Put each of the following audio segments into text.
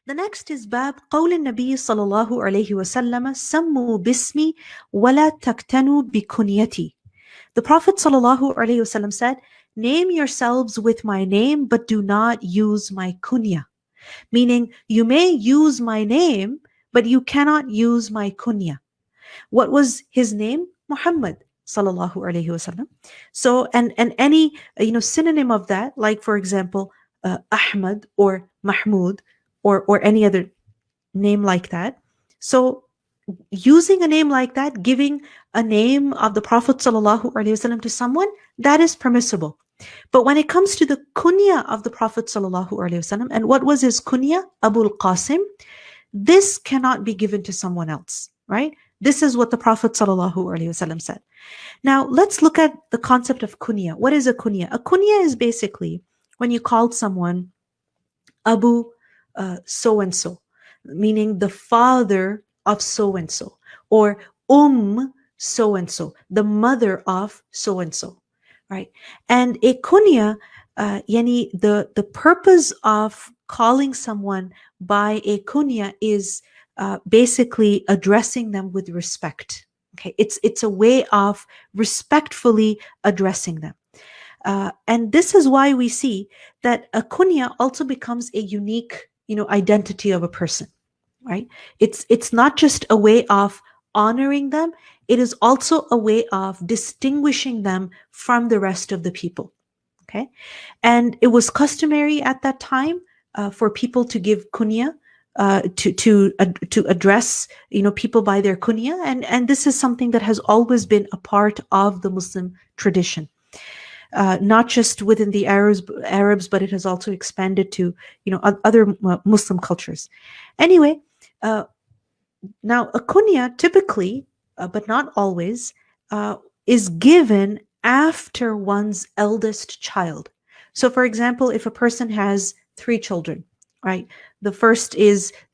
The next is Bab قول النبي صلى الله عليه وسلم سموا باسمي ولا تكتنوا بكنيتي. The Prophet صلى الله عليه وسلم said, name yourselves with my name, but do not use my kunya. Meaning, you may use my name, but you cannot use my kunya. What was his name? Muhammad sallallahu alaihi wasallam. So, and any synonym of that, like for example, Ahmad or Mahmud or any other name like that. So, using a name like that, giving a name of the Prophet sallallahu alaihi wasallam to someone, that is permissible. But when it comes to the kunya of the Prophet sallallahu alaihi wasallam, and what was his kunya? Abu-l-Qasim. This cannot be given to someone else, right? This is what the Prophet ﷺ said. Now, let's look at the concept of kunya. What is a kunya? A kunya is basically when you called someone Abu so-and-so, meaning the father of so-and-so, or so-and-so, the mother of so-and-so, right? And a kunya, the purpose of calling someone by a kunya is basically addressing them with respect. Okay, it's a way of respectfully addressing them, and this is why we see that a kunya also becomes a unique, identity of a person. Right? It's not just a way of honoring them; it is also a way of distinguishing them from the rest of the people. Okay, and it was customary at that time for people to give kunya. To address people by their kunya, and this is something that has always been a part of the Muslim tradition, not just within the Arabs, but it has also expanded to other Muslim cultures. Anyway, now a kunya typically, but not always, is given after one's eldest child. So, for example, if a person has 3 children. Right. The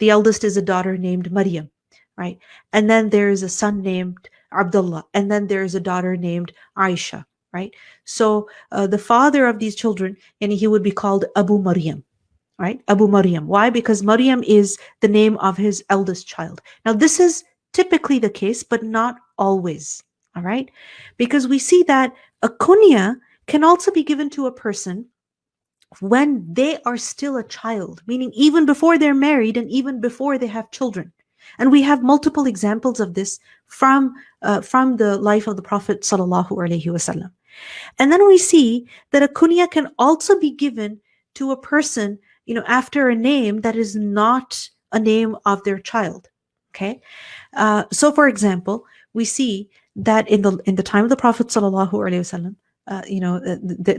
eldest is a daughter named Maryam, right? And then there is a son named Abdullah, and then there is a daughter named Aisha, right? So the father of these children, and he would be called Abu Maryam, right? Abu Maryam. Why? Because Maryam is the name of his eldest child. Now, this is typically the case, but not always, all right? Because we see that a kunya can also be given to a person when they are still a child, meaning even before they're married and even before they have children. And we have multiple examples of this from the life of the Prophet sallallahu alaihi wasallam. And then we see that a kunya can also be given to a person, after a name that is not a name of their child. Okay, so for example, we see that in the time of the Prophet sallallahu alaihi wasallam,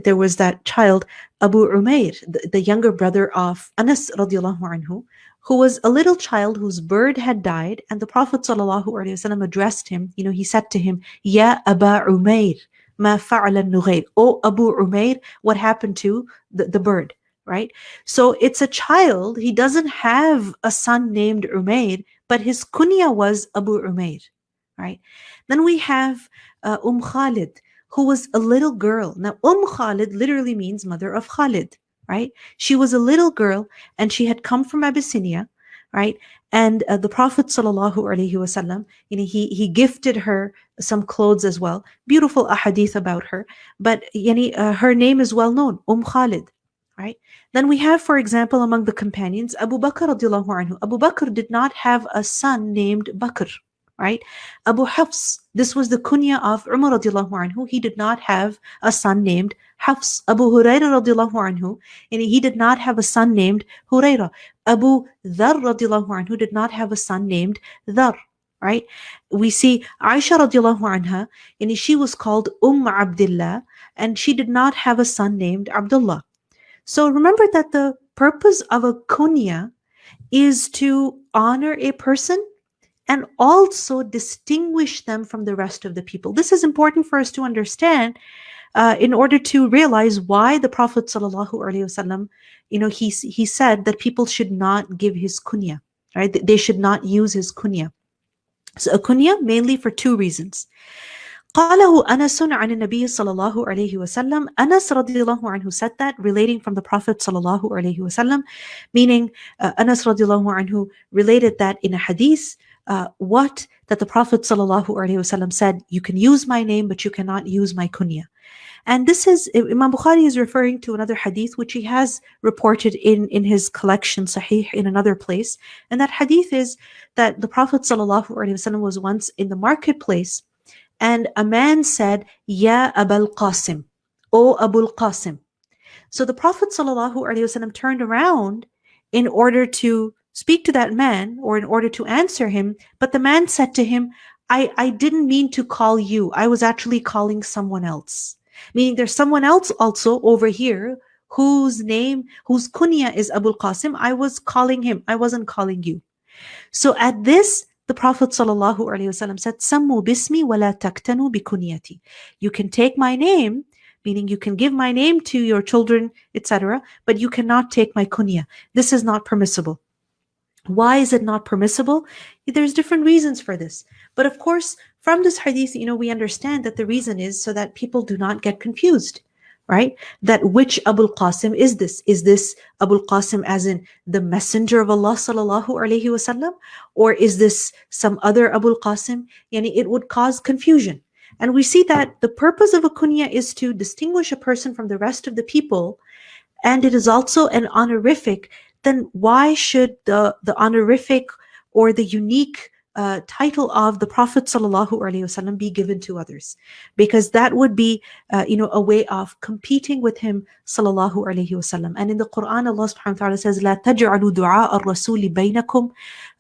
there was that child, Abu Umair, the younger brother of Anas radiallahu anhu, who was a little child whose bird had died, and the Prophet sallallahu alaihi wasallam addressed him. He said to him, "Ya Aba Umair, ma fa'ala an-nughair?" Oh Abu Umair, what happened to the bird? Right? So it's a child. He doesn't have a son named Umair, but his kunya was Abu Umair. Right? Then we have Khalid, who was a little girl. Now, Khalid literally means mother of Khalid, right? She was a little girl and she had come from Abyssinia, right? And the Prophet sallallahu alaihi wasallam, he gifted her some clothes as well. Beautiful ahadith about her, but her name is well known, Khalid, right? Then we have, for example, among the companions, Abu Bakr radiallahu anhu. Abu Bakr did not have a son named Bakr. Right? Abu Hafs, this was the kunya of Umar radiallahu anhu. He did not have a son named Hafs. Abu Huraira radiallahu anhu, and he did not have a son named Huraira. Abu Dhar radiallahu anhu did not have a son named Dhar. Right? We see Aisha radiallahu anha, and she was called Abdullah, and she did not have a son named Abdullah. So remember that the purpose of a kunya is to honor a person and also distinguish them from the rest of the people. This is important for us to understand in order to realize why the Prophet sallallahu alaihi wasallam, he said that people should not give his kunya, right? They should not use his kunya. So a kunya mainly for 2 reasons. قاله أنس عن النبي صلى الله عليه وسلم. Anas radiallahu anhu said that, relating from the Prophet sallallahu alaihi wasallam, meaning Anas radiallahu anhu related that in a hadith, that the Prophet sallallahu alaihi wasallam said, you can use my name, but you cannot use my kunya. And this is, Imam Bukhari is referring to another hadith which he has reported in his collection Sahih in another place. And that hadith is that the Prophet sallallahu alaihi wasallam was once in the marketplace, and a man said, Ya Abu-l-Qasim, O Abu-l-Qasim. So the Prophet ﷺ turned around in order to speak to that man, or in order to answer him. But the man said to him, I didn't mean to call you. I was actually calling someone else. Meaning there's someone else also over here whose kunya is Abu-l-Qasim. I was calling him. I wasn't calling you. So at this, the Prophet ﷺ said, Sammu bismi wa la taktanu bi kunyati. You can take my name, meaning you can give my name to your children, etc., but you cannot take my kunya. This is not permissible. Why is it not permissible? There's different reasons for this. But of course, from this hadith, we understand that the reason is so that people do not get confused. Right? That which Abu-l-Qasim is this? Is this Abu-l-Qasim as in the messenger of Allah sallallahu alaihi wasallam? Or is this some other Abu-l-Qasim? It would cause confusion. And we see that the purpose of a kunya is to distinguish a person from the rest of the people. And it is also an honorific. Then why should the honorific or the unique title of the Prophet sallallahu alaihi wasallam be given to others? Because that would be a way of competing with him sallallahu alaihi wasallam. And in the Quran, Allah subhanahu wa ta'ala says, لا تجعلوا دعاء الرسول بينكم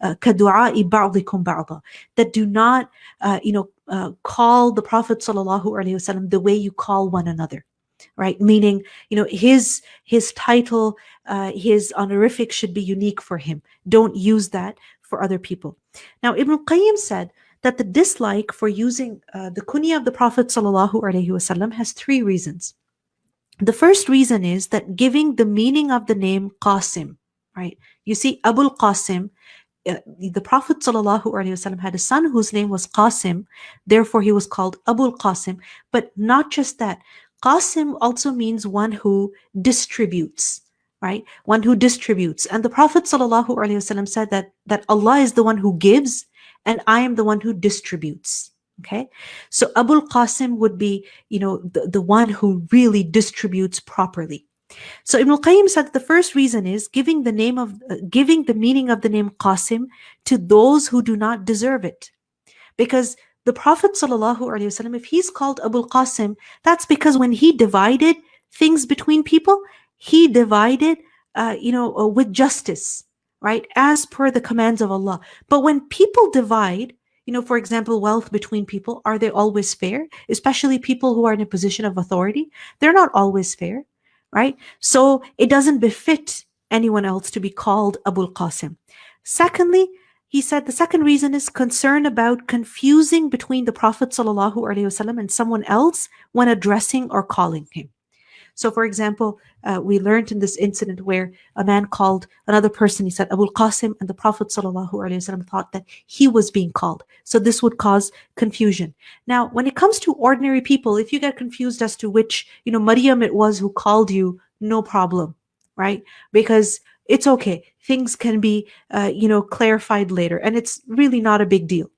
كدعاء بعضكم بعضا. That do not call the Prophet sallallahu alaihi wasallam the way you call one another. Right? Meaning, his title, his honorific should be unique for him. Don't use that for other people. Now, Ibn al-Qayyim said that the dislike for using the kunya of the Prophet sallallahu alaihi wasallam has three reasons. The first reason is that giving the meaning of the name Qasim, right? You see, Abu-l-Qasim, the Prophet sallallahu alaihi wasallam had a son whose name was Qasim, therefore he was called Abu-l-Qasim. But not just that, Qasim also means one who distributes, right? One who distributes. And the Prophet ﷺ said that Allah is the one who gives and I am the one who distributes. Okay? So Abu-l-Qasim would be, the one who really distributes properly. So Ibn al-Qayyim said that the first reason is giving the meaning of the name Qasim to those who do not deserve it. Because the Prophet ﷺ, if he's called Abu-l-Qasim, that's because when he divided things between people, he divided, with justice, right? As per the commands of Allah. But when people divide, for example, wealth between people, are they always fair? Especially people who are in a position of authority, they're not always fair, right? So it doesn't befit anyone else to be called Abu-l-Qasim. Secondly, he said the second reason is concern about confusing between the Prophet ﷺ and someone else when addressing or calling him. So, for example, we learned in this incident where a man called another person, he said Abu-l-Qasim, and the Prophet ﷺ thought that he was being called. So this would cause confusion. Now, when it comes to ordinary people, if you get confused as to which, Maryam it was who called you, no problem, right? Because it's okay. Things can be, clarified later, and it's really not a big deal.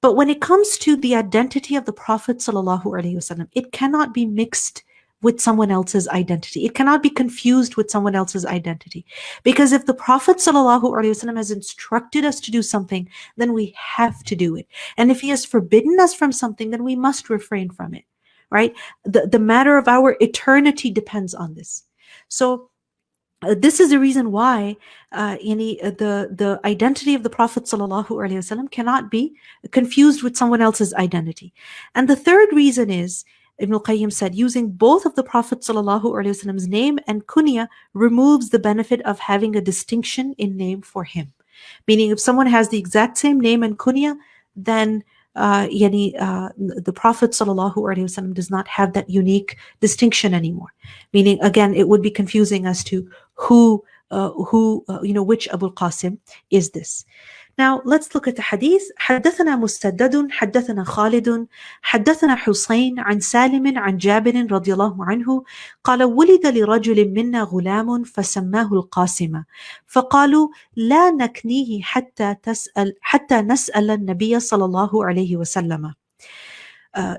But when it comes to the identity of the Prophet ﷺ, it cannot be mixed with someone else's identity. It cannot be confused with someone else's identity. Because if the Prophet ﷺ has instructed us to do something, then we have to do it. And if he has forbidden us from something, then we must refrain from it, right? The matter of our eternity depends on this. So this is the reason why the identity of the Prophet ﷺ cannot be confused with someone else's identity. And the third reason is, Ibn al-Qayyim said, using both of the Prophet ﷺ's name and kunya removes the benefit of having a distinction in name for him. Meaning, if someone has the exact same name and kunya, then the Prophet ﷺ does not have that unique distinction anymore. Meaning, again, it would be confusing as to which Abu-l-Qasim is this. Now let's look at the hadith. حدثنا مسدد حدثنا خالد حدثنا حسين عن سالم عن جابر رضي الله عنه قال ولد لرجل منا غلام فسماه القاسم فقالوا لا نكنيه حتى نسأل النبي صلى الله عليه وسلم.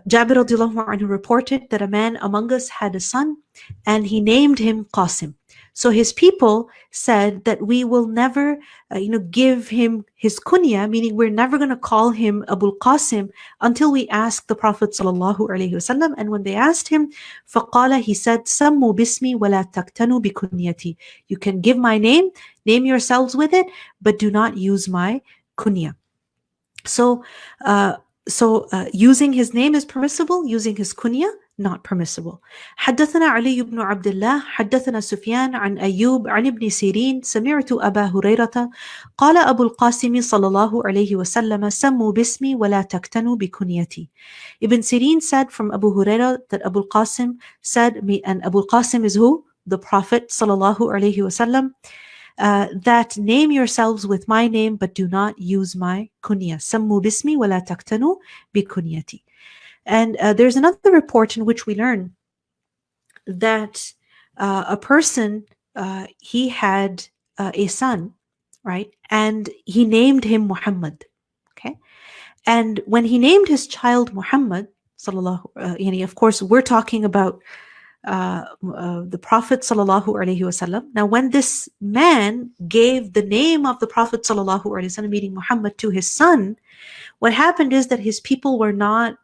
Jabir radiallahu anhu reported that a man among us had a son and he named him Qasim. So his people said that we will never, give him his kunya, meaning we're never going to call him Abu-l-Qasim until we ask the Prophet sallallahu alaihi wasallam. And when they asked him, فَقَالَ, he said, سَمُّوا بِاسْمِي وَلَا تَكْتَنُوا بِكُنْيَتِي. You can give my name yourselves with it, but do not use my kunya. So using his name is permissible, using his kunya not permissible. حدثنا علي بن عبد الله حدثنا سفيان عن أيوب عن ابن سيرين سمعت أبا هريرة قال أبو-ل-Qasim صلى الله عليه وسلم سموا باسمي ولا تكتنوا بكنيتي. Ibn Sirin said from Abu Hurairah that Abu-l-Qasim said, and Abu-l-Qasim is who? The Prophet sallallahu alaihi wasallam. That name yourselves with my name, but do not use my kunya. Sammu bismi wa la taktanu bi kunyati. And there's another report in which we learn that a person, he had a son, right? And he named him Muhammad, okay? And when he named his child Muhammad, sallallahu, of course, we're talking about the Prophet sallallahu alaihi wasallam. Now, when this man gave the name of the Prophet sallallahu alaihi wasallam, meaning Muhammad, to his son, what happened is that his people were not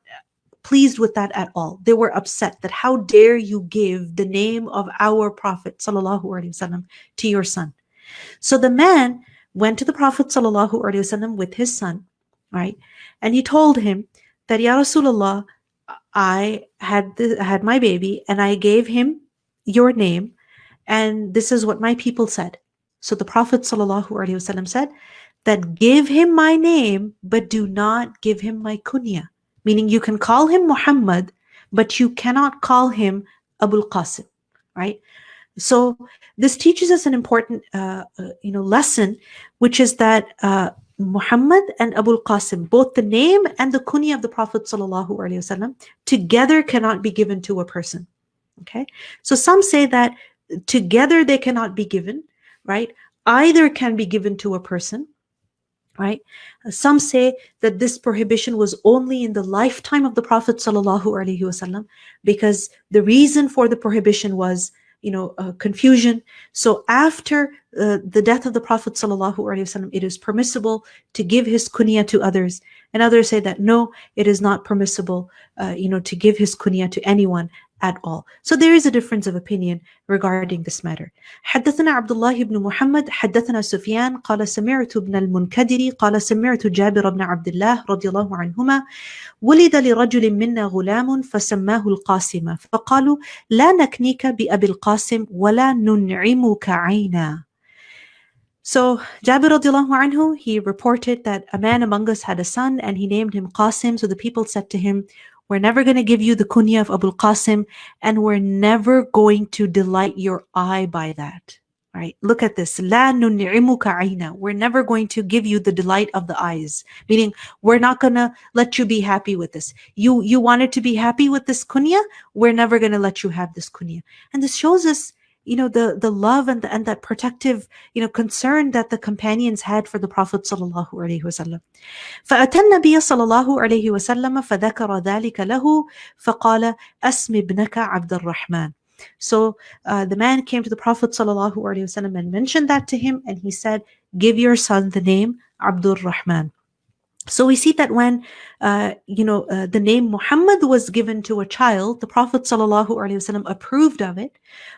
pleased with that at all. They were upset that how dare you give the name of our Prophet sallallahu alaihi wasallam to your son. So the man went to the Prophet sallallahu alaihi wasallam with his son, right? And he told him that, Ya Rasulullah, I had my baby and I gave him your name, and this is what my people said. So the Prophet ﷺ said that give him my name, but do not give him my kunya. Meaning you can call him Muhammad, but you cannot call him Abu-l-Qasim, right? So this teaches us an important lesson, which is that Muhammad and Abu-l-Qasim, both the name and the kunya of the Prophet ﷺ, together cannot be given to a person. Okay, so some say that together they cannot be given, right? Either can be given to a person, right? Some say that this prohibition was only in the lifetime of the Prophet ﷺ, because the reason for the prohibition was confusion. So after the death of the Prophet ﷺ, it is permissible to give his kunya to others. And others say that no, it is not permissible, to give his kunya to anyone at all. So there is a difference of opinion regarding this matter. حدثنا عبد الله بن محمد حدثنا سفيان قال سمعت ابن المنكدر قال سمعت جابر بن عبد الله رضي الله عنهما ولد لرجل منا غلام فسماه القاسم فقالوا لا نكنيك بأبي القاسم ولا ننعمك عينا. So Jabir radiallahu anhu, he reported that a man among us had a son and he named him Qasim. So the people said to him, we're never going to give you the kunya of Abu-l-Qasim, and we're never going to delight your eye by that. Right? Look at this. La nun'imuka ayna. We're never going to give you the delight of the eyes. Meaning, we're not going to let you be happy with this. You wanted to be happy with this kunya? We're never going to let you have this kunya. And this shows us the love and that protective, concern that the companions had for the Prophet sallallahu alaihi wasallam. فأتى النبي صلى الله عليه وسلم فذكر ذلك له فقال أسم ابنك عبد الرحمن. So the man came to the Prophet sallallahu alaihi wasallam and mentioned that to him, and he said, give your son the name Abdul Rahman. So we see that when, the name Muhammad was given to a child, the Prophet ﷺ approved of it.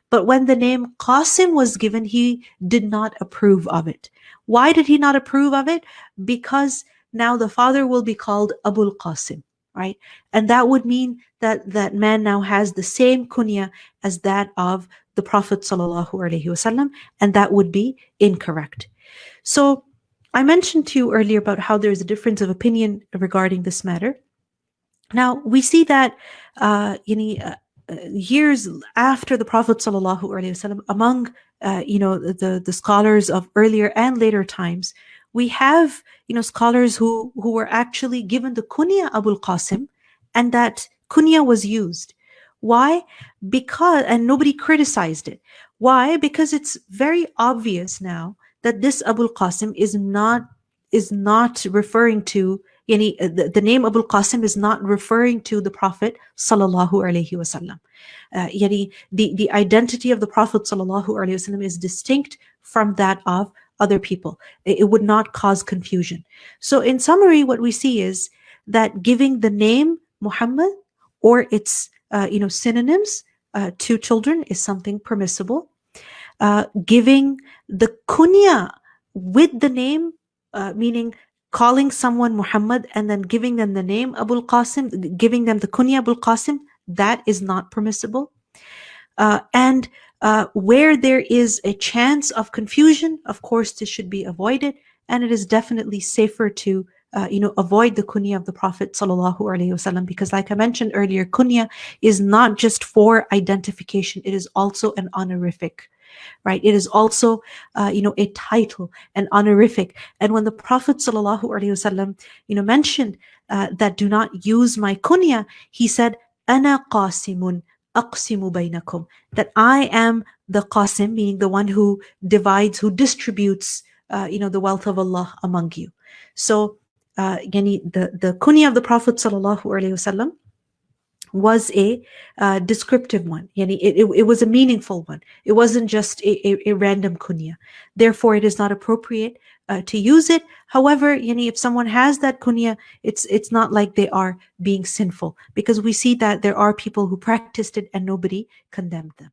But when the name Qasim was given, he did not approve of it. Why did he not approve of it? Because now the father will be called Abu-l-Qasim, right? And that would mean that that man now has the same kunya as that of the Prophet ﷺ, and that would be incorrect. So I mentioned to you earlier about how there is a difference of opinion regarding this matter. Now, we see that years after the Prophet ﷺ, among the scholars of earlier and later times, We have, scholars who were actually given the kunya Abu-l-Qasim, and that kunya was used. Why? Because, and nobody criticized it. Why? Because it's very obvious now that this Abu-l-Qasim is not referring to, the name Abu-l-Qasim is not referring to the Prophet sallallahu alaihi wasallam. The identity of the Prophet sallallahu alaihi wasallam is distinct from that of other people. It would not cause confusion. So in summary, what we see is that giving the name Muhammad or its synonyms to children is something permissible. Giving the kunya with the name, meaning calling someone Muhammad and then giving them the name Abu-l-Qasim, giving them the kunya Abu-l-Qasim, that is not permissible. And where there is a chance of confusion, of course, this should be avoided, and it is definitely safer to avoid the kunya of the Prophet sallallahu alaihi wasallam, because, like I mentioned earlier, kunya is not just for identification; it is also an honorific. Right? It is also, a title, an honorific. And when the Prophet sallallahu alaihi wasallam, mentioned that do not use my kunya, he said, "Ana qasimun aqsimu bainakum," that I am the qasim, meaning the one who divides, who distributes, the wealth of Allah among you. So, the kunya of the Prophet sallallahu alaihi wasallam was a descriptive one. It was a meaningful one. It wasn't just a random kunya. Therefore, it is not appropriate to use it. However, if someone has that kunya, it's not like they are being sinful, because we see that there are people who practiced it and nobody condemned them.